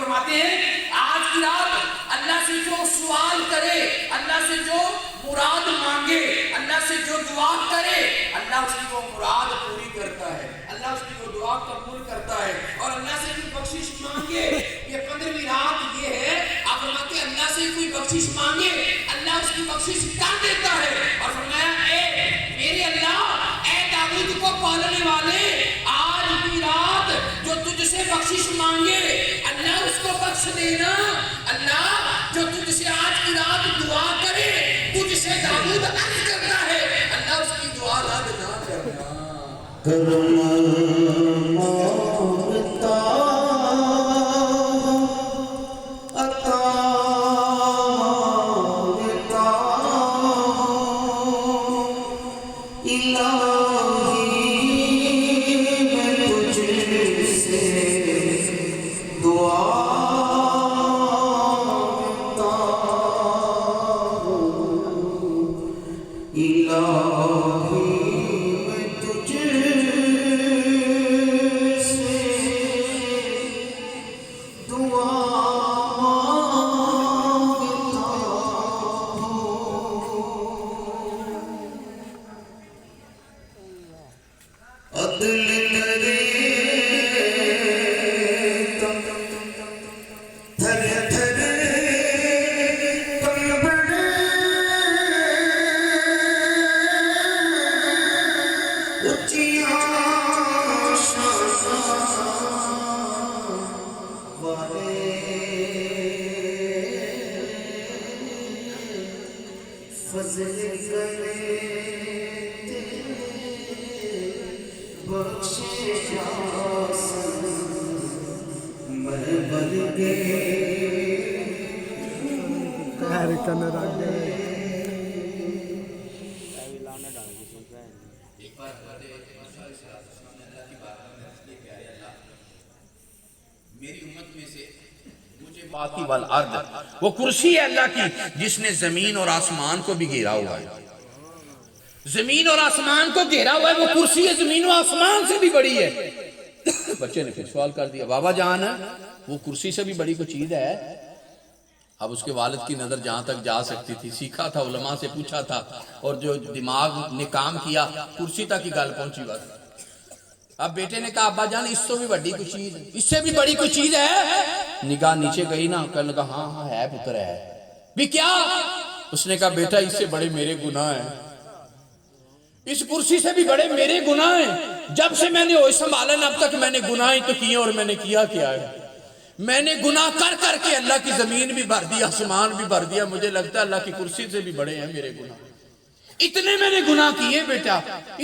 فرماتے ہیں آج کی رات اللہ سے جو سوال کرے، اللہ سے جو مراد مانگے، اللہ سے جو دعا کرے، اللہ اس کی وہ مراد پوری کرتا ہے، اللہ اس کی وہ دعا قبول کرتا ہے۔ اور اللہ سے کوئی بخشش مانگے، یہ 15ویں رات یہ ہے، آپ فرماتے ہیں اللہ سے کوئی بخشش مانگے اللہ اس کی بخشش کر دیتا ہے۔ اور فرمایا اے میرے اللہ، اے داؤد کو پالنے والے، آج کی رات جو تجھ سے بخشش مانگے اللہ اس کو بخش دینا۔ اللہ جو تجھ سے آج کی رات دعا کرے، تجھ سے داؤد عرض کرتا ہے، اللہ اس کی دعا رد نہ کرنا۔ کرم مانگتا عطا مانگتا الہی میں تجھ سے دعا مانگتا الہی میں تجھ سے دعا مانگتا عدل کرے تھر تھر کمبڑے اچھیاں شان والے فضل کرے بخشے جاسن میں بن گئے ایک بار حضرت موسیٰ علیہ السلام نے اللہ کی بارگاہ میں عرض کیا کہ اے اللہ، میری امت میں سے مجھے باقی والارض، وہ کرسی ہے اللہ کی جس نے زمین اور آسمان کو بھی گھیرا ہوا ہے، زمین اور آسمان کو گھیرا ہوا ہے، وہ کرسی ہے زمین و آسمان سے بھی بڑی ہے۔ بچے نے پھر سوال کر دیا بابا جان وہ کرسی سے بھی بڑی کوئی چیز ہے؟ اب اس کے والد کی نظر جہاں تک جا سکتی تھی، سیکھا تھا، علماء سے پوچھا تھا، اور جو دماغ نے کام کیا کرسی تک کی گل پہنچی بس۔ اب بیٹے نے کہا ابا جان اس سے بھی بڑی کوئی چیز، اس سے بھی بڑی کوئی چیز ہے؟ نگاہ نیچے گئی نا، کہنے لگا ہاں ہاں ہے پتر ہے بھی کیا؟ اس نے کہا بیٹا اس سے بڑے میرے گناہ ہیں، اس کرسی سے بھی بڑے میرے گناہ ہیں۔ جب سے میں نے ہوش سنبھالا اب تک میں نے گناہ ہی تو کیے، اور میں نے کیا کیا ہے؟ میں نے گناہ کر کر کے اللہ کی زمین بھی بھر دیا، آسمان بھی بھر دیا، مجھے لگتا ہے اللہ کی کرسی سے بھی بڑے ہیں میرے گناہ۔ اتنے میں نے گناہ کیے بیٹا،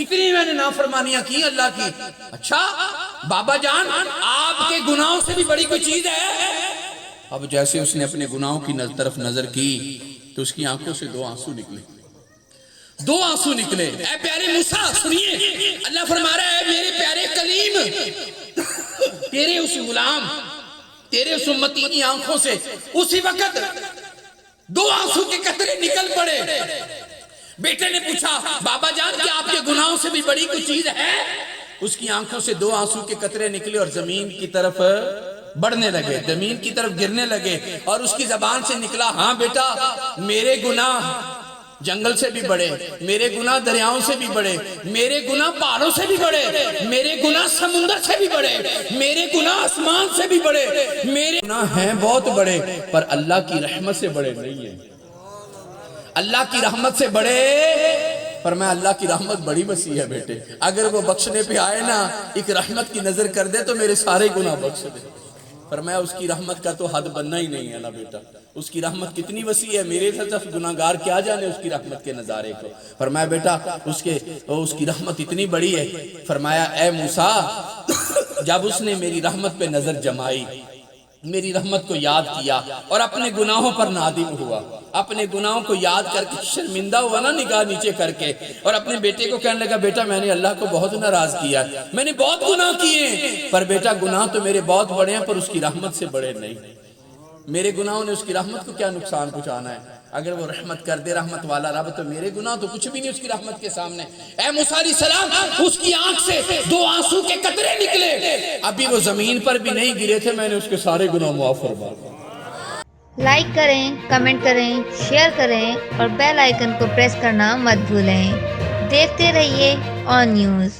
اتنی میں نے نافرمانیاں کی اللہ کی۔ اچھا بابا جان آپ کے گناہوں سے بھی بڑی کوئی چیز ہے؟ اب جیسے اس نے اپنے گناہوں کی طرف نظر کی تو اس کی آنکھوں سے 2 آنسو نکلے، 2 آنسو نکلے۔ اے پیارے موسیٰ سنیے، اللہ فرما رہا ہے میرے پیارے کلیم، تیرے اس غلام، تیرے اس امتی کی آنکھوں سے اسی وقت 2 آنسو کے قطرے نکل پڑے۔ بیٹے نے پوچھا بابا جان کیا آپ کے گناہوں سے بھی بڑی کوئی چیز ہے؟ اس کی آنکھوں سے 2 آنسو کے قطرے نکلے اور زمین کی طرف بڑھنے لگے، زمین کی طرف گرنے لگے، اور اس کی زبان سے نکلا ہاں بیٹا میرے گناہ جنگل سے بھی بڑے، میرے گناہ دریاؤں سے بھی بڑے، میرے گناہ پہاڑوں سے بھی بڑے، میرے گناہ سمندر سے بھی بڑے، میرے گناہ آسمان سے بھی بڑے، میرے گناہ ہیں بہت بڑے پر اللہ کی رحمت سے بڑے نہیں ہیں، اللہ کی رحمت سے بڑے۔ فرمایا اللہ کی رحمت بڑی وسیع ہے بیٹے، اگر وہ بخشنے پہ آئے نا ایک رحمت کی نظر کر دے تو میرے سارے گناہ بخش دے۔ فرمایا اس کی رحمت کا تو حد بننا ہی نہیں ہے نا بیٹا، اس کی رحمت کتنی وسیع ہے، میرے ساتھ گناہگار کیا جانے اس کی رحمت کے نظارے کو۔ فرمایا بیٹا اس کی رحمت اتنی بڑی ہے۔ فرمایا اے موسیٰ جب اس نے میری رحمت پہ نظر جمائی، میری رحمت کو یاد کیا اور اپنے گناہوں پر نادم ہوا، اپنے گناہوں کو یاد کر کے شرمندہ ہوا نا نگاہ نیچے کر کے، اور اپنے بیٹے کو کہنے لگا بیٹا میں نے اللہ کو بہت ناراض کیا، میں نے بہت گناہ کیے پر بیٹا گناہ تو میرے بہت بڑے ہیں پر اس کی رحمت سے بڑے نہیں، میرے گناہوں نے اس کی رحمت کو کیا نقصان پہنچانا ہے، اگر وہ رحمت کر دے رحمت والا رب تو میرے گناہ تو کچھ بھی نہیں اس کی رحمت کے سامنے۔ اے موسیٰ علیہ السلام اس کی آنکھ سے 2 آنسو کے قطرے نکلے۔ اب ابھی وہ زمین پر بھی نہیں گرے تھے، میں نے اس کے سارے گناہ معاف فرما دیے۔ لائک کریں، کمنٹ کریں، شیئر کریں اور بیل آئیکن کو پریس کرنا مت بھولیں۔ دیکھتے رہیے آن نیوز۔